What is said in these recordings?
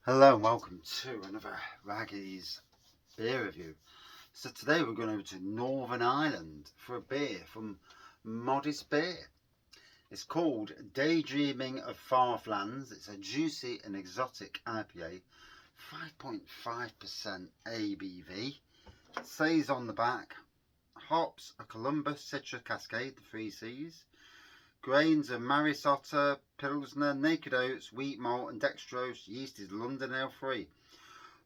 Hello and welcome to another Raggy's beer review. So today we're going over to Northern Ireland for a beer from Modest Beer. It's called Daydreaming of Farflands. It's a juicy and exotic IPA, 5.5% ABV. It says on the back, hops are Columbus, Citra, Cascade, the three C's. Grains are Maris Otter, Pilsner, Naked Oats, Wheat Malt and Dextrose. Yeast is London Ale free.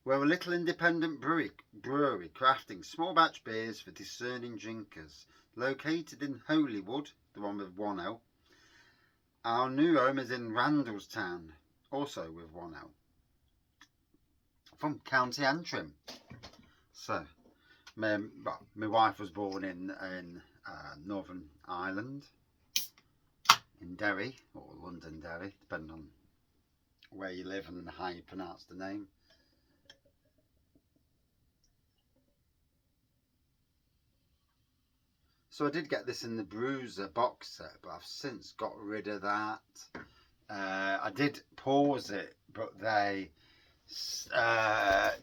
We're a little independent brewery crafting small batch beers for discerning drinkers. Located in Holywood, the one with 1L. Our new home is in Randallstown, also with 1L. From County Antrim. So, my wife was born in Northern Ireland. In Derry, or London Derry, depending on where you live and how you pronounce the name. So I did get this in the Bruiser box set, but I've since got rid of that. I did pause it, but they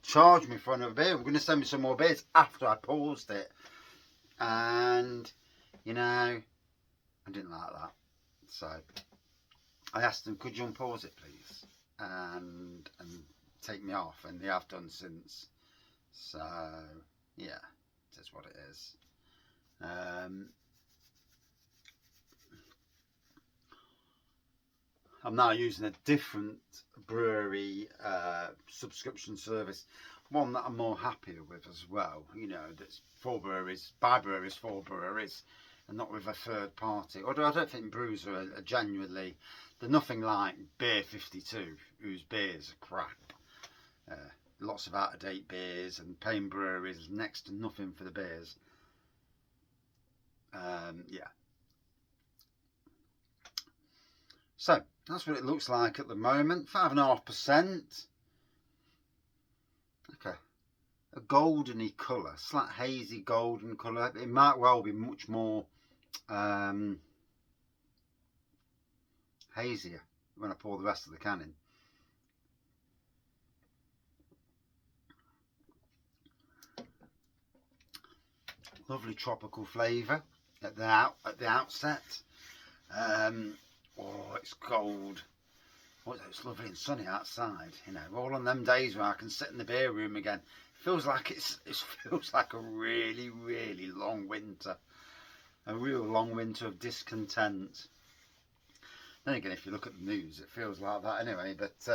charged me for another beer. We're going to send me some more beers after I paused it. And, you know, I didn't like that. So I asked them, could you unpause it please and take me off, and they have done since. So yeah, that's what it is. I'm now using a different brewery subscription service, one that I'm more happier with as well. You know, that's 4 breweries, by breweries, 4 breweries, and not with a third party. Although I don't think Bruiser are genuinely, they're nothing like Beer 52, whose beers are crap. Lots of out-of-date beers, and Payne Breweries next to nothing for the beers. Yeah. So that's what it looks like at the moment. 5.5%. Okay. A goldeny colour, slight hazy golden colour. It might well be much more hazier when I pour the rest of the can in. Lovely tropical flavour at the outset. Oh, it's cold. Oh, it's lovely and sunny outside. You know, all on them days where I can sit in the beer room again. It feels like it feels like a really, really long winter. A real long winter of discontent. Then again, if you look at the news, it feels like that anyway. But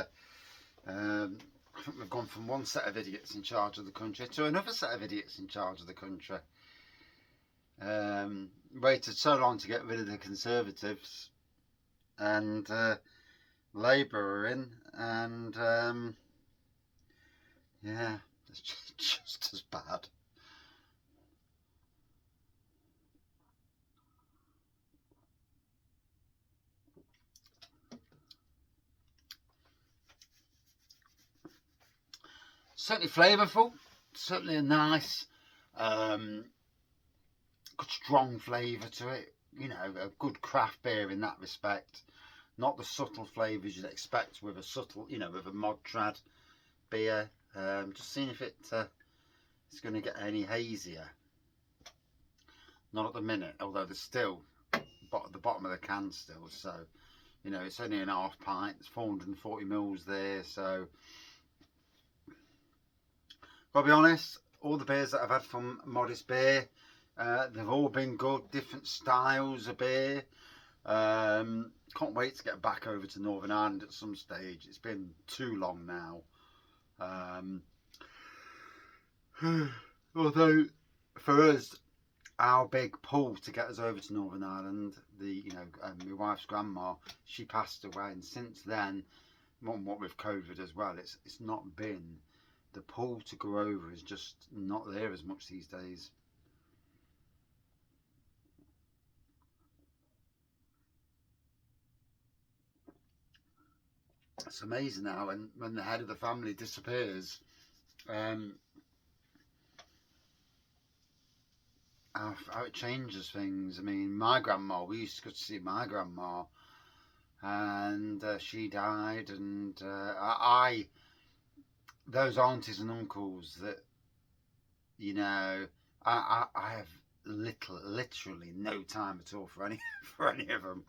I think we've gone from one set of idiots in charge of the country to another set of idiots in charge of the country. Waited so long to get rid of the Conservatives, and Labour are in, and yeah, it's just as bad. Certainly flavourful, certainly a nice, good strong flavour to it. You know, a good craft beer in that respect. Not the subtle flavours you'd expect with a subtle, you know, with a mod trad beer. Just seeing if it's going to get any hazier. Not at the minute, although there's still at the bottom of the can still. So, you know, it's only an half pint. It's 440 mils there. So, I'll be honest, all the beers that I've had from Modest Beer, they've all been good, different styles of beer. Can't wait to get back over to Northern Ireland at some stage. It's been too long now. Although for us, our big pull to get us over to Northern Ireland, my wife's grandma, she passed away, and since then, what with COVID as well, it's not been, the pull to go over is just not there as much these days. It's amazing now when the head of the family disappears, how it changes things. I mean, my grandma, we used to go to see my grandma, and she died, and I those aunties and uncles that, you know, I have literally no time at all for any for any of them.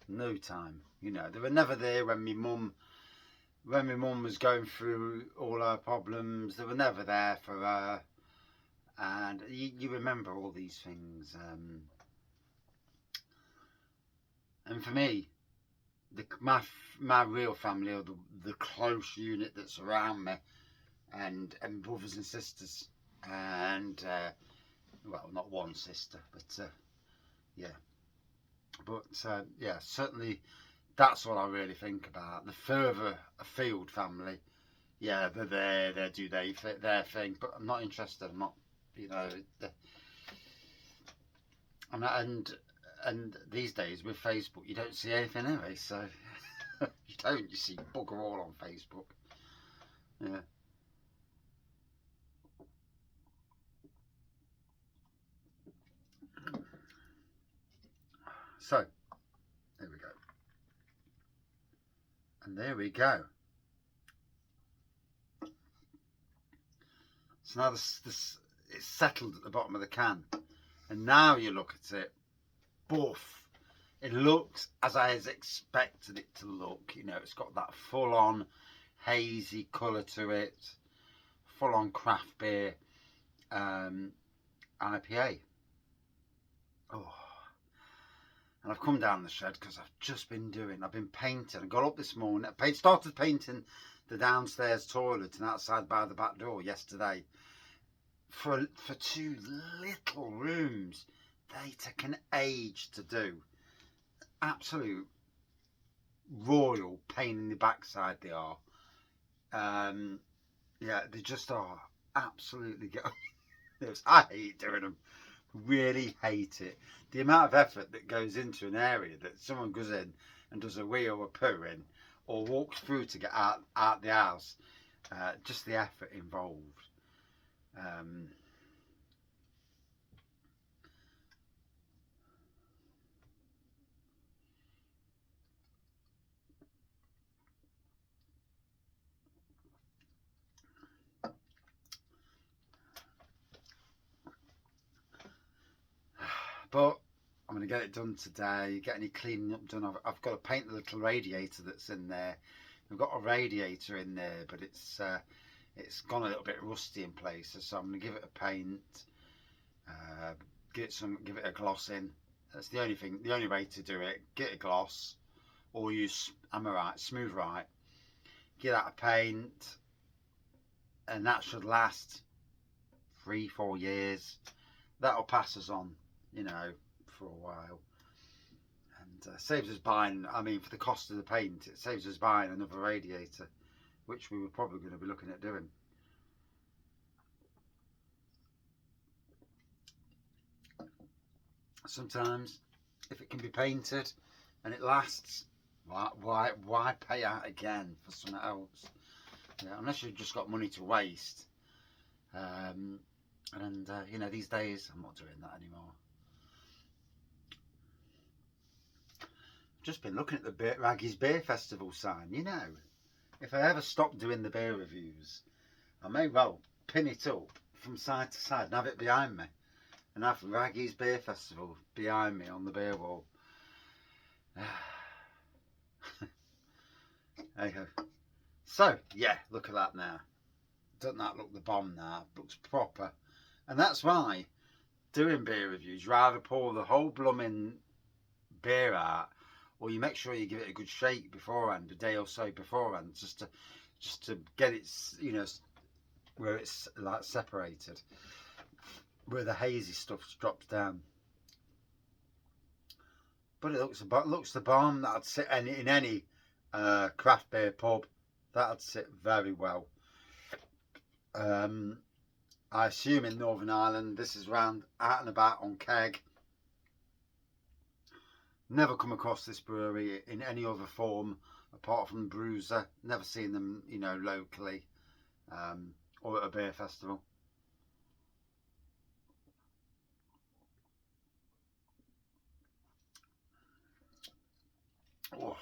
No time. You know, they were never there when my mum was going through all her problems. They were never there for her, and you remember all these things. And for me, my real family, or the close unit that's around me, and brothers and sisters, and well, not one sister, but yeah, but yeah, certainly that's what I really think about. The further afield family, yeah, they're there, they do their thing, but I'm not interested. I'm not, you know, and these days with Facebook, you don't see anything anyway, so you see bugger all on Facebook. Yeah. So there we go, and there we go. So now this it's settled at the bottom of the can, and now you look at it, boof. It looks as I was expected it to look. You know, it's got that full-on hazy colour to it, full-on craft beer IPA. Oh, and I've come down the shed because I've been painting. I got up this morning, started painting the downstairs toilet and outside by the back door yesterday. For two little rooms, they take an age to do. Absolute royal pain in the backside they are. Yeah, they just are absolutely I hate doing them. Really hate it. The amount of effort that goes into an area that someone goes in and does a wee or a poo in, or walks through to get out the house. Just the effort involved. But I'm going to get it done today. Get any cleaning up done. I've got to paint the little radiator that's in there. We've got a radiator in there, but it's gone a little bit rusty in places. So I'm going to give it a paint. Give it a gloss in. That's the only thing. The only way to do it. Get a gloss, or use Smooth Right. Get that a paint, and that should last 3-4 years. That'll pass us on, you know, for a while, and saves us buying. I mean, for the cost of the paint, it saves us buying another radiator, which we were probably going to be looking at doing. Sometimes, if it can be painted and it lasts, why pay out again for something else? Yeah, unless you've just got money to waste. And you know, these days I'm not doing that anymore. Just been looking at the Raggy's Beer Festival sign. You know, if I ever stop doing the beer reviews, I may well pin it up from side to side and have it behind me, and have Raggy's Beer Festival behind me on the beer wall. There you go. So yeah, look at that now. Doesn't that look the bomb now? Looks proper. And that's why doing beer reviews, rather pour the whole blooming beer out, or you make sure you give it a good shake beforehand, a day or so beforehand, just to get it, you know, where it's like separated, where the hazy stuff drops down. But it looks the bomb. That'd sit in any craft beer pub. That'd sit very well. I assume in Northern Ireland this is round out and about on keg. Never come across this brewery in any other form apart from Bruiser. Never seen them, you know, locally or at a beer festival. Oh,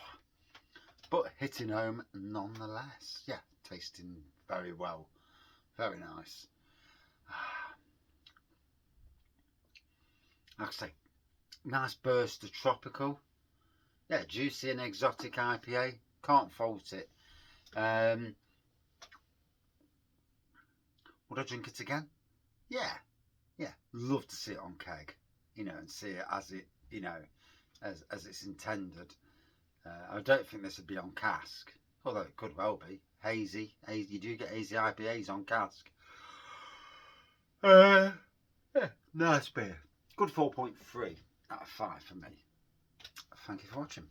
but hitting home nonetheless. Yeah, tasting very well. Very nice. Like I say, nice burst of tropical. Yeah, juicy and exotic IPA. Can't fault it. Would I drink it again? Yeah. Yeah. Love to see it on keg, and see it as it, as it's intended. I don't think this would be on cask, although it could well be. Hazy. You do get hazy IPAs on cask. Yeah, nice beer. Good 4.3 out of 5 for me. Thank you for watching.